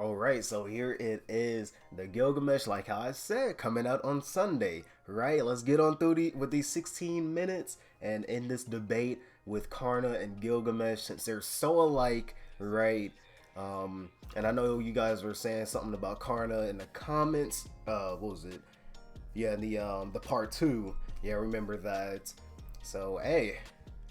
Alright, so here it is, the Gilgamesh, like how I said, coming out on Sunday, right? Let's get on through with these 16 minutes and in this debate with Karna and Gilgamesh, since they're so alike, right? And I know you guys were saying something about Karna in the comments. What was it? Yeah, the part two. Yeah, remember that. So hey,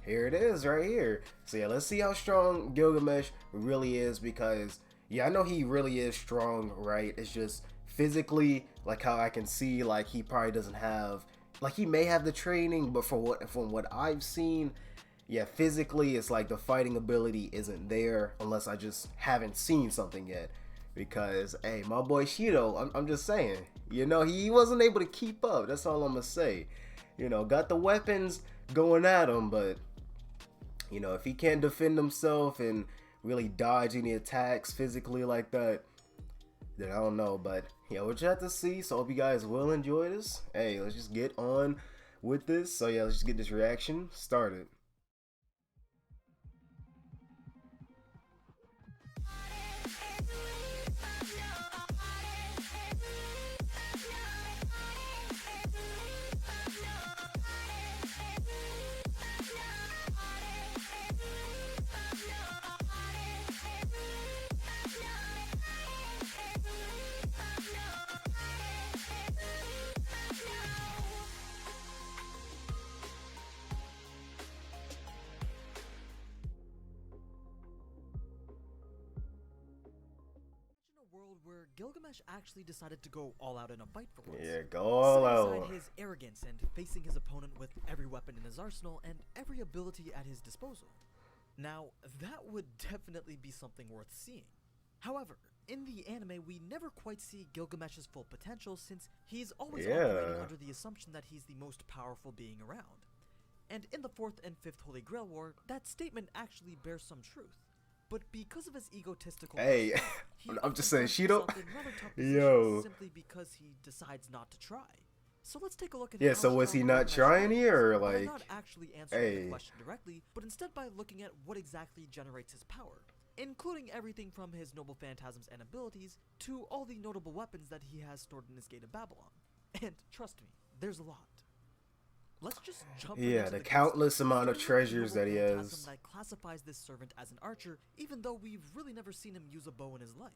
here it is right here. So yeah, let's see how strong Gilgamesh really is, because yeah, I know he really is strong, right? It's just physically, like how I can see, like he probably doesn't have, like he may have the training, but from what I've seen, yeah, physically it's like the fighting ability isn't there unless I just haven't seen something yet. Because hey, my boy Shido, I'm just saying, he wasn't able to keep up. That's all I'm gonna say. Got the weapons going at him, but if he can't defend himself and really dodge any attacks physically like that, then I don't know. But yeah, we'll just have to see. So hope you guys will enjoy this. Hey, let's just get on with this. So yeah, let's just get this reaction started. World where Gilgamesh actually decided to go all out in a fight for once. Yeah, go all Setting out. aside his arrogance and facing his opponent with every weapon in his arsenal and every ability at his disposal. Now, that would definitely be something worth seeing. However, in the anime, we never quite see Gilgamesh's full potential, since he's always operating under the assumption that he's the most powerful being around. And in the 4th and 5th Holy Grail War, that statement actually bears some truth. But because of his egotistical Hey, I'm just saying, Shido. Yo. Simply because he decides not to try. So let's take a look at Yeah, so was he not trying here, or like, not actually answering the question directly, but instead by looking at what exactly generates his power, including everything from his noble phantasms and abilities to all the notable weapons that he has stored in his Gate of Babylon. And trust me, there's a lot. Let's just jump into the countless amount of treasures that he has. That classifies this servant as an archer, even though we've really never seen him use a bow in his life.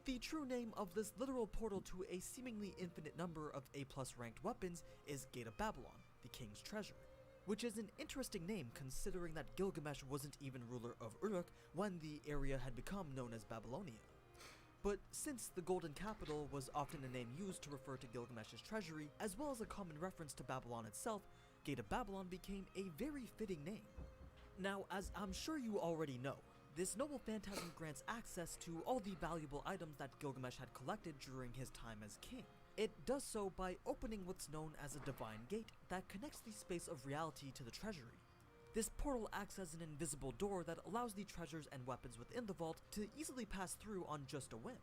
The true name of this literal portal to a seemingly infinite number of A+ ranked weapons is Gate of Babylon, the king's treasury, which is an interesting name considering that Gilgamesh wasn't even ruler of Uruk when the area had become known as Babylonia. But since the Golden Capital was often a name used to refer to Gilgamesh's treasury, as well as a common reference to Babylon itself, Gate of Babylon became a very fitting name. Now, as I'm sure you already know, this noble phantasm grants access to all the valuable items that Gilgamesh had collected during his time as king. It does so by opening what's known as a divine gate that connects the space of reality to the treasury. This portal acts as an invisible door that allows the treasures and weapons within the vault to easily pass through on just a whim.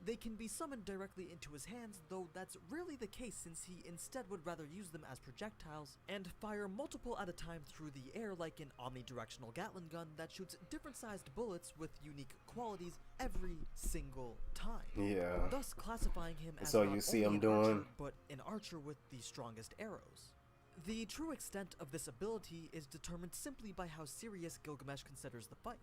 They can be summoned directly into his hands, though that's rarely the case since he instead would rather use them as projectiles and fire multiple at a time through the air like an omnidirectional Gatling gun that shoots different sized bullets with unique qualities every single time. Yeah. Thus classifying him as so you see him doing, archer, but an archer with the strongest arrows. The true extent of this ability is determined simply by how serious Gilgamesh considers the fight.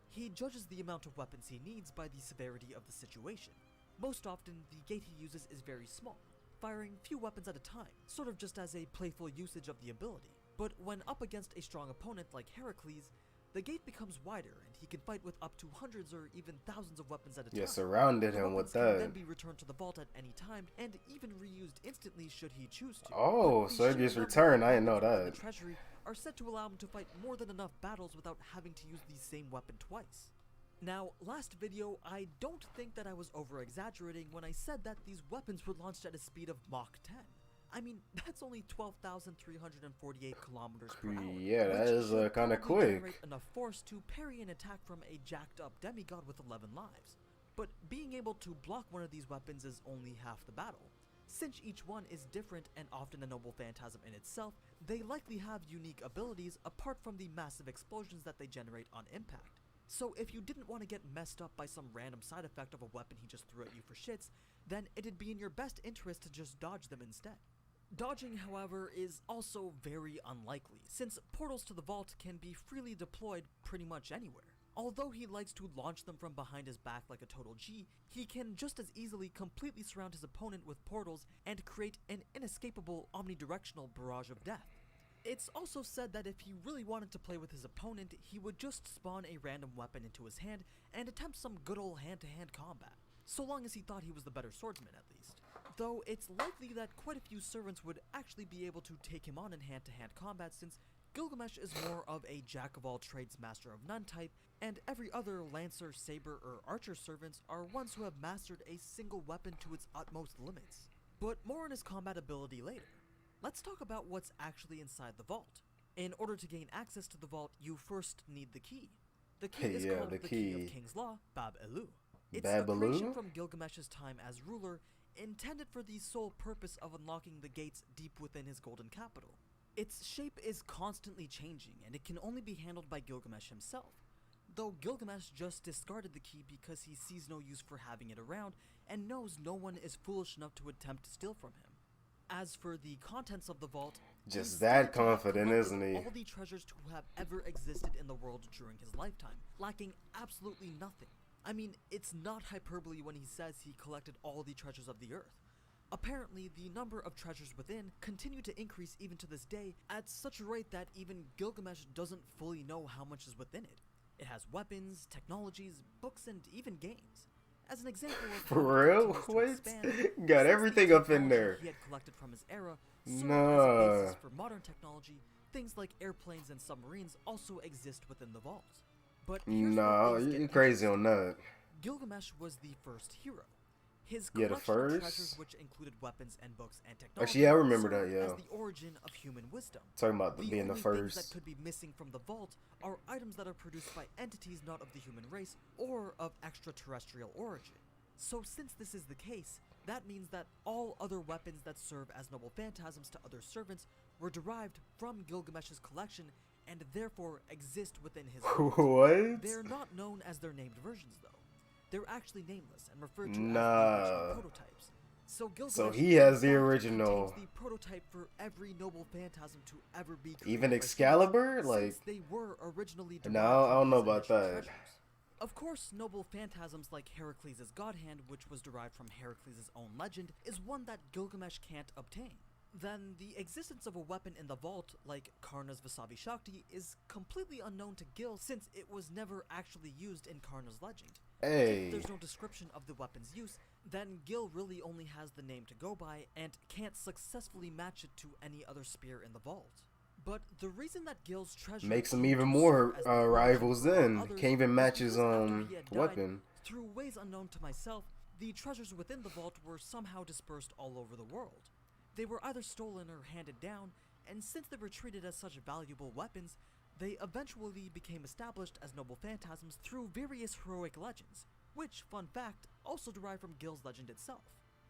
He judges the amount of weapons he needs by the severity of the situation. Most often, the gate he uses is very small, firing few weapons at a time, sort of just as a playful usage of the ability. But when up against a strong opponent like Heracles, the gate becomes wider and he can fight with up to hundreds or even thousands of weapons at a time. Yeah, surrounded him with that. Can then be returned to the vault at any time and even reused instantly should he choose to. Oh, so it gets returned. I didn't know that. The treasury are said to allow him to fight more than enough battles without having to use the same weapon twice. Now, last video, I don't think that I was over-exaggerating when I said that these weapons were launched at a speed of Mach 10. I mean, that's only 12,348 kilometers per hour. Yeah, that is kind of quick. Generate enough force to parry an attack from a jacked-up demigod with 11 lives. But being able to block one of these weapons is only half the battle. Since each one is different and often a noble phantasm in itself, they likely have unique abilities apart from the massive explosions that they generate on impact. So if you didn't want to get messed up by some random side effect of a weapon he just threw at you for shits, then it'd be in your best interest to just dodge them instead. Dodging, however, is also very unlikely, since portals to the vault can be freely deployed pretty much anywhere. Although he likes to launch them from behind his back like a total G, he can just as easily completely surround his opponent with portals and create an inescapable omnidirectional barrage of death. It's also said that if he really wanted to play with his opponent, he would just spawn a random weapon into his hand and attempt some good old hand-to-hand combat, so long as he thought he was the better swordsman at least. Though it's likely that quite a few servants would actually be able to take him on in hand-to-hand combat, since Gilgamesh is more of a jack-of-all-trades master of none type, and every other lancer, saber, or archer servants are ones who have mastered a single weapon to its utmost limits. But more on his combat ability later. Let's talk about what's actually inside the vault. In order to gain access to the vault, you first need the key. The key is called the key of King's Law, Bab-Elu. It's a creation from Gilgamesh's time as ruler, intended for the sole purpose of unlocking the gates deep within his golden capital. Its shape is constantly changing, and it can only be handled by Gilgamesh himself, though Gilgamesh just discarded the key because he sees no use for having it around and knows no one is foolish enough to attempt to steal from him. As for the contents of the vault, just that confident, isn't he? All the treasures to have ever existed in the world during his lifetime, lacking absolutely nothing. I mean, it's not hyperbole when he says he collected all the treasures of the earth. Apparently, the number of treasures within continue to increase even to this day at such a rate that even Gilgamesh doesn't fully know how much is within it. It has weapons, technologies, books, and even games. As an example of for real, what? Got everything up in there. He had collected from his era served as a basis for modern technology. Things like airplanes and submarines also exist within the vault. But you're crazy on that. Gilgamesh was the first hero. His collection of treasures, which included weapons and books and technology, actually, I remember that, as the origin of human wisdom. Talking about being the first. Things that could be missing from the vault are items that are produced by entities not of the human race or of extraterrestrial origin. So since this is the case, that means that all other weapons that serve as noble phantasms to other servants were derived from Gilgamesh's collection and therefore exist within his vault. What? They're not known as their named versions, though. They're actually nameless and referred to as the original prototypes. So Gilgamesh he has the original. The prototype for every noble phantasm to ever be created. Even Excalibur, like they were originally derived no, I don't know about that. Treasures. Of course, noble phantasms like Heracles' god hand, which was derived from Heracles' own legend, is one that Gilgamesh can't obtain. Then the existence of a weapon in the vault, like Karna's Vasavi Shakti, is completely unknown to Gil since it was never actually used in Karna's legend. If there's no description of the weapon's use, then Gil really only has the name to go by and can't successfully match it to any other spear in the vault. But the reason that Gil's treasure makes him even more rivals then. Can't even match his weapon. Through ways unknown to myself, the treasures within the vault were somehow dispersed all over the world. They were either stolen or handed down, and since they were treated as such valuable weapons, they eventually became established as noble phantasms through various heroic legends, which, fun fact, also derive from Gil's legend itself.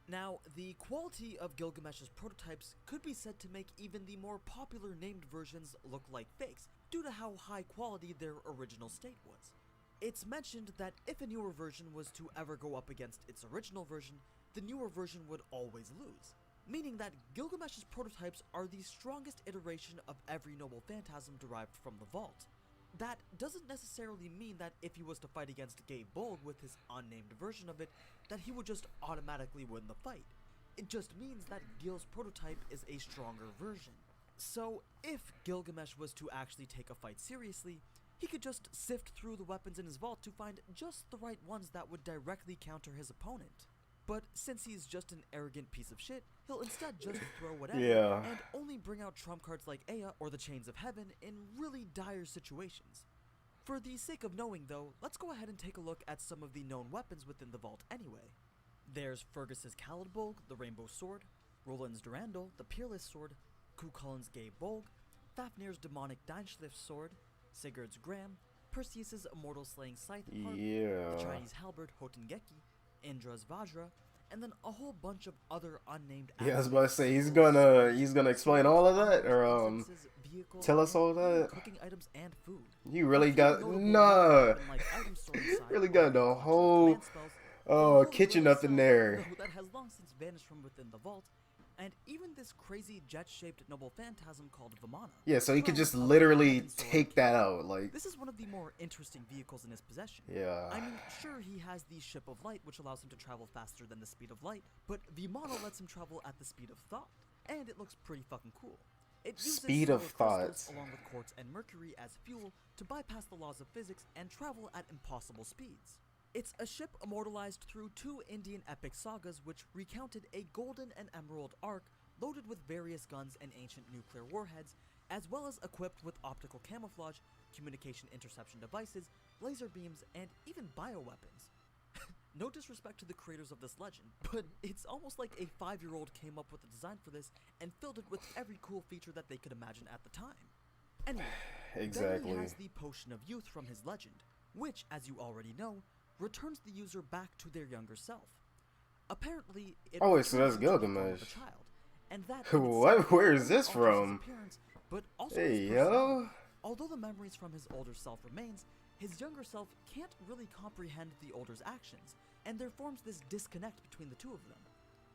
Now, the quality of Gilgamesh's prototypes could be said to make even the more popular named versions look like fakes, due to how high quality their original state was. It's mentioned that if a newer version was to ever go up against its original version, the newer version would always lose, meaning that Gilgamesh's prototypes are the strongest iteration of every noble phantasm derived from the vault. That doesn't necessarily mean that if he was to fight against Gabe Bolg with his unnamed version of it, that he would just automatically win the fight. It just means that Gil's prototype is a stronger version. So if Gilgamesh was to actually take a fight seriously, he could just sift through the weapons in his vault to find just the right ones that would directly counter his opponent. But since he's just an arrogant piece of shit, he'll instead just throw whatever and only bring out trump cards like Ea or the Chains of Heaven in really dire situations. For the sake of knowing though, let's go ahead and take a look at some of the known weapons within the vault anyway. There's Fergus's Calidbolg, the Rainbow Sword, Roland's Durandal, the Peerless Sword, Cuchulain's Gabe Bolg, Fafnir's Demonic Deinschliff Sword, Sigurd's Gram, Perseus's Immortal Slaying Scythe Harp, the Chinese Halberd Hotengeki, Indra's Vajra, and then a whole bunch of other unnamed Yeah, I was about to say he's aspects, gonna explain all of that, or incenses, vehicles, tell us and all even that. cooking items and food. You A really few got notable nah. non-weapon-like items stored inside Really are got a the collection of whole command spells, a really kitchen rare up in set, there. though that has long since vanished from within the vault, and even this crazy jet-shaped noble phantasm called Vimana. Yeah, so he could from just of the literally Heaven Sword take King. that out, like This is one of the more interesting vehicles in his possession. yeah. I mean, sure, he has the Ship of Light, which allows him to travel faster than the speed of light, but Vimana lets him travel at the speed of thought, and it looks pretty fucking cool. It uses Speed solar of crystals thoughts. along with quartz and mercury as fuel to bypass the laws of physics and travel at impossible speeds. It's a ship immortalized through 2 Indian epic sagas which recounted a golden and emerald arc loaded with various guns and ancient nuclear warheads, as well as equipped with optical camouflage, communication interception devices, laser beams, and even bioweapons. No disrespect to the creators of this legend, but it's almost like a 5-year-old came up with a design for this and filled it with every cool feature that they could imagine at the time. Anyway, Exactly. then he has the Potion of Youth from his legend, which, as you already know, returns the user back to their younger self. Apparently, it Oh, wait, so returns that's you to the form of Gilgamesh. a child, and that in What? itself Where not is only this alters his from? appearance, but also Hey, his yo. personality. Although the memories from his older self remains, his younger self can't really comprehend the older's actions, and there forms this disconnect between the two of them.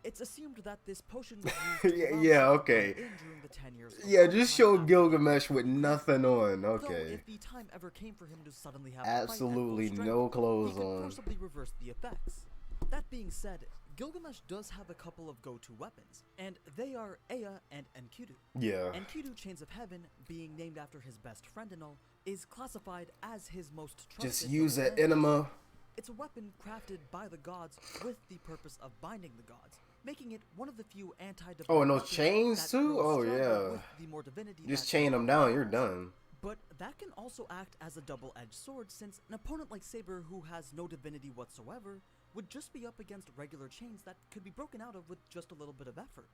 It's assumed that this potion was used to Yeah, allow yeah, himself to okay. blend in during the 10 years of Yeah, lifetime just show after Gilgamesh he with became nothing on. Though Okay. if the time ever came for him to suddenly have Absolutely to fight at full no strength, clothes he could on. forcibly reverse the effects. That being said, Gilgamesh does have a couple of go-to weapons, and they are Ea and Enkidu. Yeah. Enkidu, Chains of Heaven, being named after his best friend and all, is classified as his most trusted Just use noble an fantasy. enema. It's a weapon crafted by the gods with the purpose of binding the gods, making it one of the few anti-divine Oh, and those weapons chains that too? grows Oh, stronger yeah. with the more divinity Just that chain the them weapon down, you're has. done. But that can also act as a double-edged sword, since an opponent like Saber who has no divinity whatsoever would just be up against regular chains that could be broken out of with just a little bit of effort.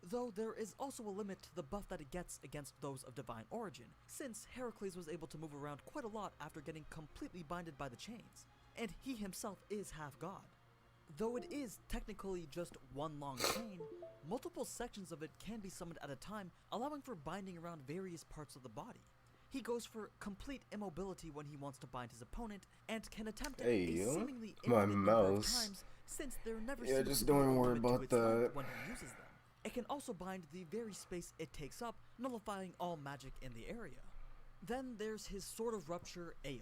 Though there is also a limit to the buff that it gets against those of divine origin, since Heracles was able to move around quite a lot after getting completely binded by the chains, and he himself is half god. Though it is technically just one long chain, multiple sections of it can be summoned at a time, allowing for binding around various parts of the body. He goes for complete immobility when he wants to bind his opponent, and can attempt it Hey, a yo. seemingly My infinite number of mouse. times, since there never Yeah, seems just to be don't a worry limit to about its length that. when he uses them. It can also bind the very space it takes up, nullifying all magic in the area. Then there's his Sword of Rupture, Ea,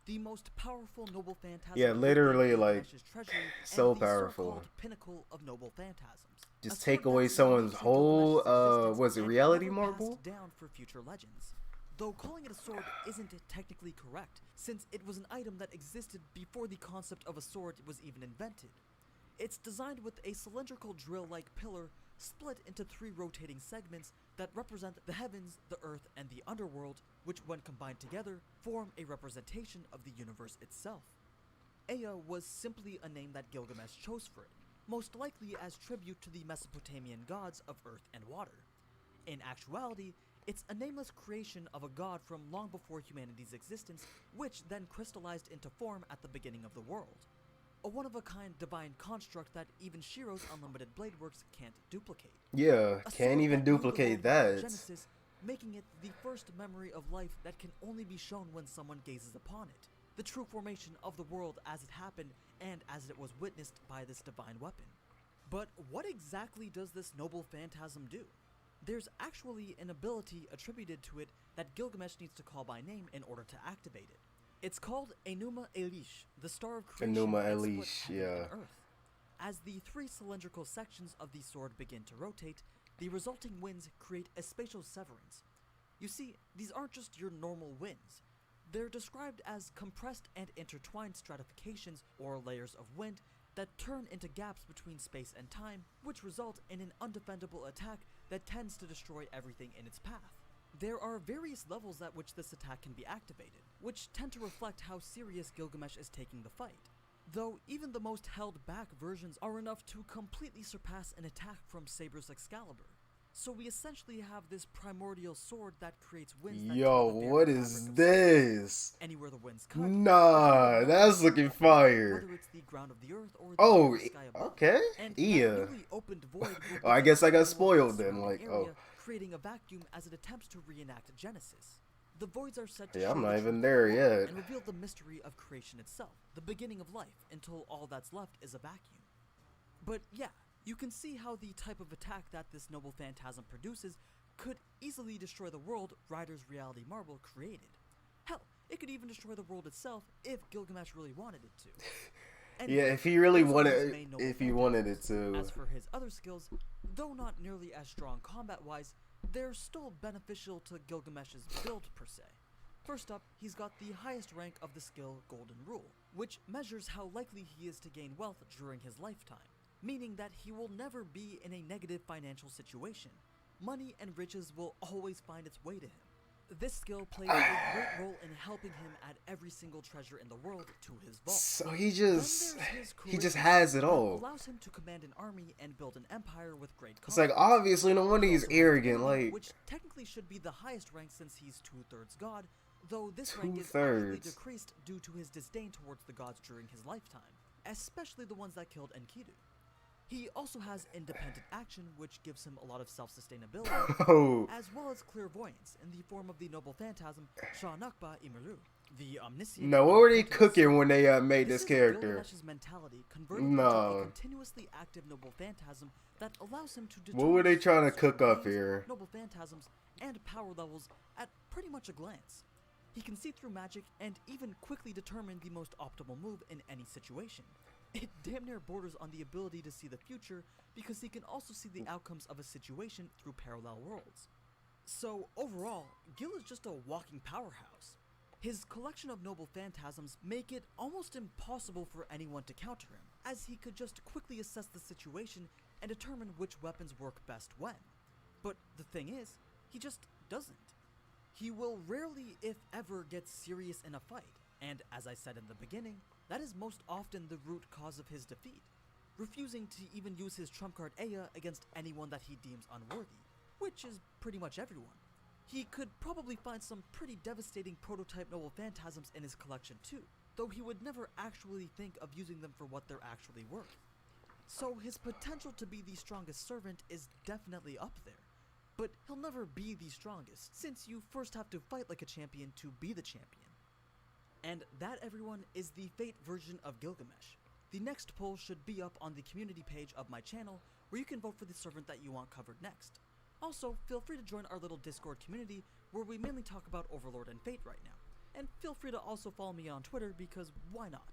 the most powerful noble phantasm Yeah, within literally, like, Gilgamesh's treasury, so and the powerful. so-called pinnacle of noble phantasms. Just A take sword away that's someone's unique to whole, Gilgamesh's existence was it and reality never marble? passed down for future legends. Though calling it a sword isn't technically correct, since it was an item that existed before the concept of a sword was even invented. It's designed with a cylindrical drill-like pillar split into 3 rotating segments that represent the heavens, the earth, and the underworld, which when combined together, form a representation of the universe itself. Ea was simply a name that Gilgamesh chose for it, most likely as tribute to the Mesopotamian gods of earth and water. In actuality, it's a nameless creation of a god from long before humanity's existence, which then crystallized into form at the beginning of the world. A one-of-a-kind divine construct that even Shiro's unlimited blade works can't duplicate. Yeah, A can't sword even that moved duplicate along with that. Genesis, making it the first memory of life that can only be shown when someone gazes upon it. The true formation of the world as it happened and as it was witnessed by this divine weapon. But what exactly does this noble phantasm do? There's actually an ability attributed to it that Gilgamesh needs to call by name in order to activate it. It's called Enuma Elish, the star of creation Enuma that split Elish, heaven yeah. and earth. As the 3 cylindrical sections of the sword begin to rotate, the resulting winds create a spatial severance. You see, these aren't just your normal winds. They're described as compressed and intertwined stratifications or layers of wind that turn into gaps between space and time, which result in an undefendable attack that tends to destroy everything in its path. There are various levels at which this attack can be activated, which tend to reflect how serious Gilgamesh is taking the fight. Though even the most held back versions are enough to completely surpass an attack from Saber's Excalibur. So we essentially have this primordial sword that creates winds that Yo, tear the very what fabric is of space. this? Anywhere the winds cut, Nah, that's looking fire. whether it's the ground of the earth or the Oh, very sky above. okay. And that Yeah. newly opened void will Oh, I begin guess I got swirling over the spoiled then. surrounding Like, oh, area, creating a vacuum as it attempts to reenact Genesis. The voids are said to yeah, show I'm the not truth even of there the law yet. and reveal the mystery of creation itself, the beginning of life, until all that's left is a vacuum. But yeah, you can see how the type of attack that this noble phantasm produces could easily destroy the world Ryder's reality marble created. Hell, it could even destroy the world itself if Gilgamesh really wanted it to. Yeah, Anyway, if he really those are his wanted, main noble if he wanted it phantasms. to. As for his other skills, though not nearly as strong combat-wise, they're still beneficial to Gilgamesh's build per se. First up, he's got the highest rank of the skill Golden Rule, which measures how likely he is to gain wealth during his lifetime, meaning that he will never be in a negative financial situation. Money and riches will always find its way to him. This skill plays a great role in helping him add every single treasure in the world to his vault. So Then there's his he just charisma has it that all. allows him to command an army and build an empire with great It's like confidence. obviously no wonder He he's also has arrogant. divinity, Like which technically should be the highest rank since he's 2/3 god, though this rank is actually 2/3. decreased due to his disdain towards the gods during his lifetime, especially the ones that killed Enkidu. He also has independent action, which gives him a lot of self-sustainability, oh, as well as clairvoyance in the form of the noble phantasm Shah Nakba Imiru, the omniscient. no, what were they omnipotent cooking spirit. when they made this is character? Gilgamesh's mentality converted into No. a continuously active noble phantasm that allows him to What determine were they trying to strengths, cook up domains, here? noble phantasms, and power levels at pretty much a glance. He can see through magic and even quickly determine the most optimal move in any situation. It damn near borders on the ability to see the future because he can also see the outcomes of a situation through parallel worlds. So overall, Gil is just a walking powerhouse. His collection of noble phantasms make it almost impossible for anyone to counter him, as he could just quickly assess the situation and determine which weapons work best when. But the thing is, he just doesn't. He will rarely, if ever, get serious in a fight, and as I said in the beginning, that is most often the root cause of his defeat, refusing to even use his trump card Aya against anyone that he deems unworthy, which is pretty much everyone. He could probably find some pretty devastating prototype noble phantasms in his collection too, though he would never actually think of using them for what they're actually worth. So his potential to be the strongest servant is definitely up there, but he'll never be the strongest, since you first have to fight like a champion to be the champion. And that, everyone, is the Fate version of Gilgamesh. The next poll should be up on the community page of my channel, where you can vote for the servant that you want covered next. Also, feel free to join our little Discord community, where we mainly talk about Overlord and Fate right now. And feel free to also follow me on Twitter, because why not?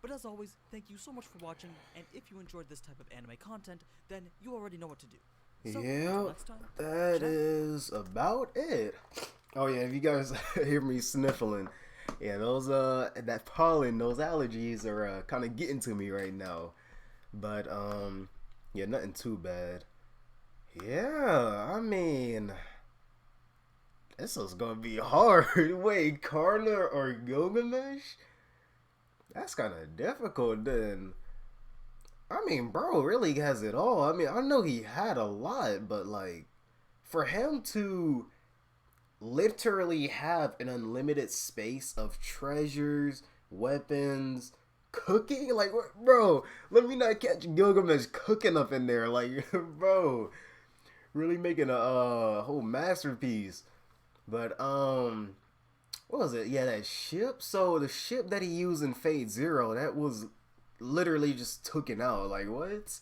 But as always, thank you so much for watching, and if you enjoyed this type of anime content, then you already know what to do. So, until Yeah, next time, that ciao. is about it. Oh yeah, if you guys hear me sniffling, yeah, those that pollen, those allergies are kind of getting to me right now. But yeah, nothing too bad. Yeah, I mean, this is gonna be hard. Wait, Karna or Gilgamesh? That's kind of difficult then. I mean, bro really has it all. I mean, I know he had a lot, but like, for him to literally have an unlimited space of treasures, weapons, cooking, like, bro, let me not catch Gilgamesh cooking up in there, like, bro, really making a whole masterpiece. But what was it? Yeah, that ship. So the ship that he used in Fate Zero, that was literally just taken out. Like, what?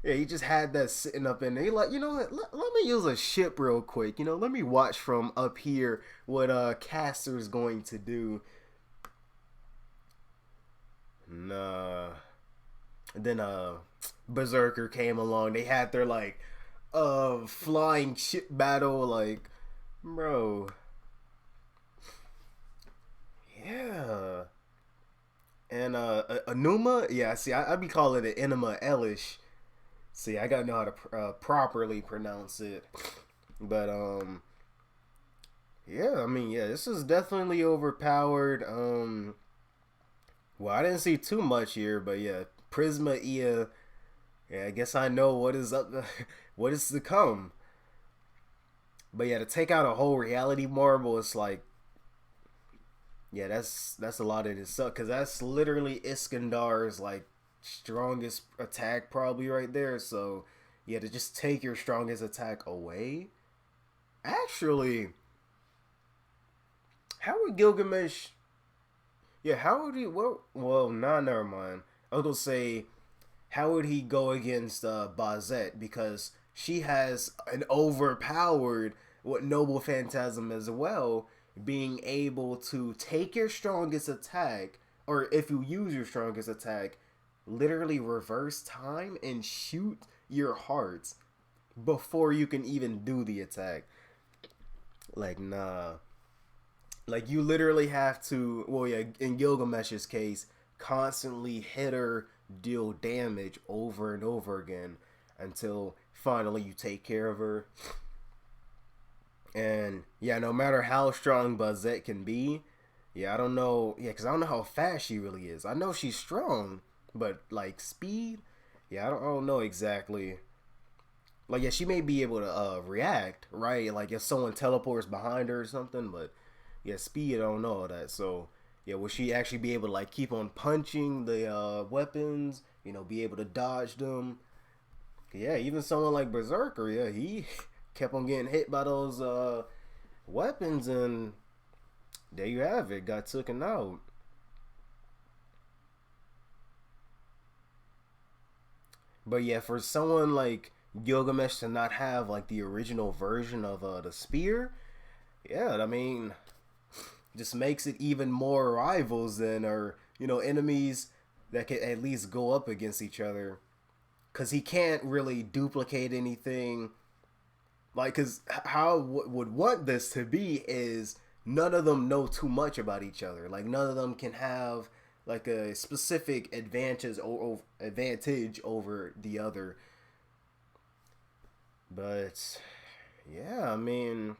Yeah, he just had that sitting up in there. He like, you know what? Let me use a ship real quick. You know, let me watch from up here what Caster's going to do. Nah. And then Berserker came along. They had their like flying ship battle. Like, bro. Yeah. And Enuma, yeah. See, I be calling it Enema Elish. See, I gotta know how to properly pronounce it. But yeah. I mean, yeah. This is definitely overpowered. Well, I didn't see too much here, but yeah, Prisma Ia. Yeah, I guess I know what is up. What is to come. But yeah, to take out a whole reality marble, it's like, yeah, that's a lot of this suck because that's literally Iskandar's like strongest attack probably right there. So yeah, to just take your strongest attack away. Actually, how would Gilgamesh? Yeah, how would he? Well, nah, never mind. I was gonna say, how would he go against Bazette because she has an overpowered what noble phantasm as well, being able to take your strongest attack, or if you use your strongest attack, literally reverse time and shoot your hearts before you can even do the attack. Like nah. Like you literally have to, well, yeah, in Gilgamesh's case, constantly hit her, deal damage over and over again until finally you take care of her. And yeah, no matter how strong Bazette can be, yeah, I don't know, yeah, because I don't know how fast she really is. I know she's strong, but like speed, yeah, I don't know exactly. Like, yeah, she may be able to react, right? Like if someone teleports behind her or something, but yeah, speed, I don't know all that. So yeah, will she actually be able to like keep on punching the weapons? You know, be able to dodge them? Yeah, even someone like Berserker, yeah, he kept on getting hit by those weapons, and there you have it, got taken out. But yeah, for someone like Gilgamesh to not have like the original version of the spear, yeah, I mean, just makes it even more rivals than or enemies that can at least go up against each other because he can't really duplicate anything. Like, because how would want this to be is none of them know too much about each other. Like, none of them can have like a specific advantage over the other. But yeah, I mean,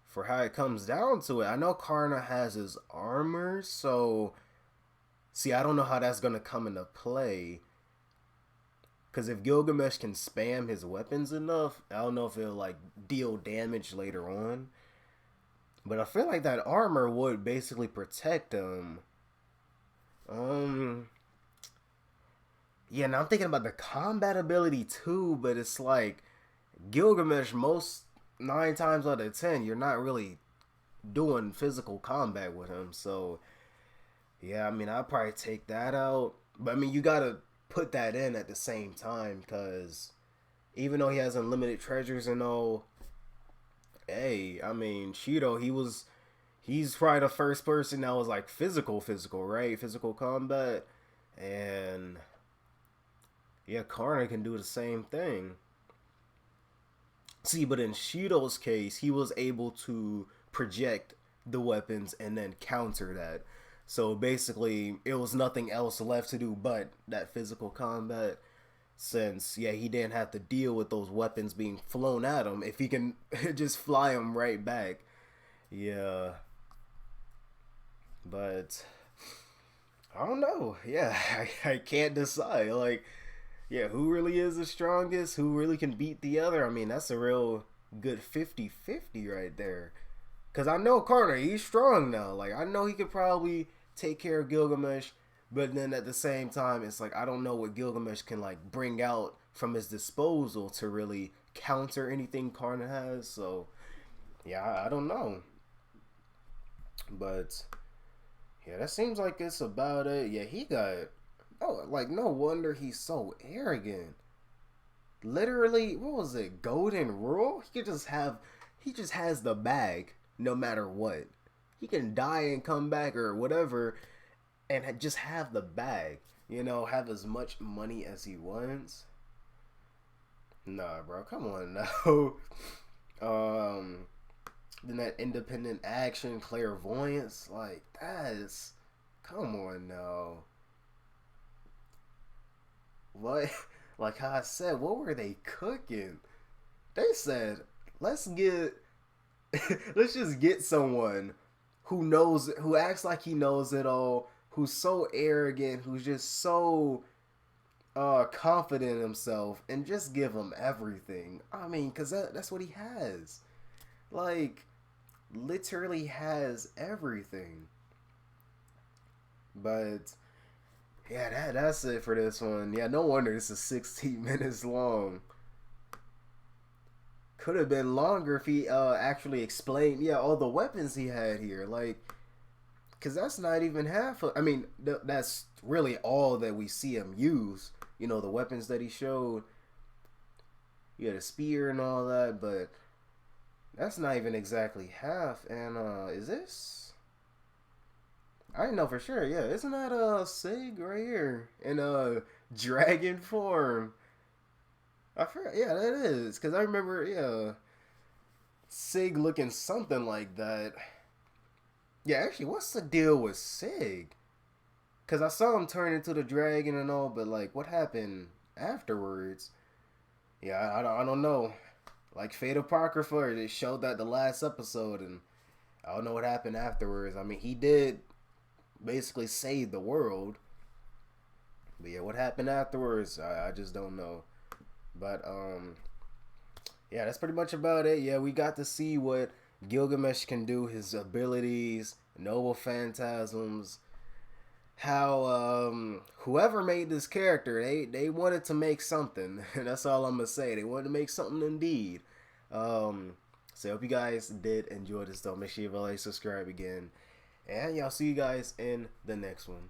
for how it comes down to it, I know Karna has his armor, so see, I don't know how that's gonna come into play. Because if Gilgamesh can spam his weapons enough, I don't know if it'll like deal damage later on. But I feel like that armor would basically protect him. Um, yeah, now I'm thinking about the combat ability too, but it's like Gilgamesh most 9 times out of 10, you're not really doing physical combat with him. So yeah, I mean, I'd probably take that out. But I mean, you gotta put that in at the same time because even though he has unlimited treasures and all, hey, I mean, Shido, he's probably the first person that was like physical, right? Physical combat. And yeah, Karna can do the same thing. See, but in Shido's case, he was able to project the weapons and then counter that. So basically, it was nothing else left to do but that physical combat. Since, yeah, he didn't have to deal with those weapons being flown at him if he can just fly them right back. Yeah. But, I don't know. Yeah, I can't decide. Like, yeah, who really is the strongest? Who really can beat the other? I mean, that's a real good 50-50 right there. Because I know Carter, he's strong now. Like, I know he could probably take care of Gilgamesh. But then at the same time, it's like, I don't know what Gilgamesh can, like, bring out from his disposal to really counter anything Karna has. So, yeah, I don't know. But, yeah, that seems like it's about it. Yeah, he got... Oh, like, no wonder he's so arrogant. Literally, what was it? Golden rule? He just has the bag no matter what. He can die and come back or whatever and just have the bag. Have as much money as he wants. Nah, bro, come on now. Then that independent action, clairvoyance, like, that's... Come on now. What? Like how I said, what were they cooking? They said, let's get, let's just get someone who acts like he knows it all, who's so arrogant, who's just so confident in himself and just give him everything. I mean, cause that's what he has. Like, literally has everything. But yeah, that's it for this one. Yeah, no wonder this is 16 minutes long. Could have been longer if he actually explained, yeah, all the weapons he had here. Like, because that's not even half of, I mean, that's really all that we see him use. You know, the weapons that he showed. He had a spear and all that, but that's not even exactly half. And is this? I didn't know for sure. Yeah, isn't that Sig right here in dragon form? I forgot. Yeah, that is because I remember. Yeah, Sig looking something like that. Yeah, actually, what's the deal with Sig? Because I saw him turn into the dragon and all, but like, what happened afterwards? Yeah, I don't know. Like Fate Apocrypha, they showed that the last episode, and I don't know what happened afterwards. I mean, he did basically save the world, but yeah, what happened afterwards, I just don't know. But yeah, that's pretty much about it. Yeah, we got to see what Gilgamesh can do, his abilities, noble phantasms. How whoever made this character, they wanted to make something. That's all I'm gonna say. They wanted to make something indeed. So I hope you guys did enjoy this though. Make sure you like, subscribe again, and y'all see you guys in the next one.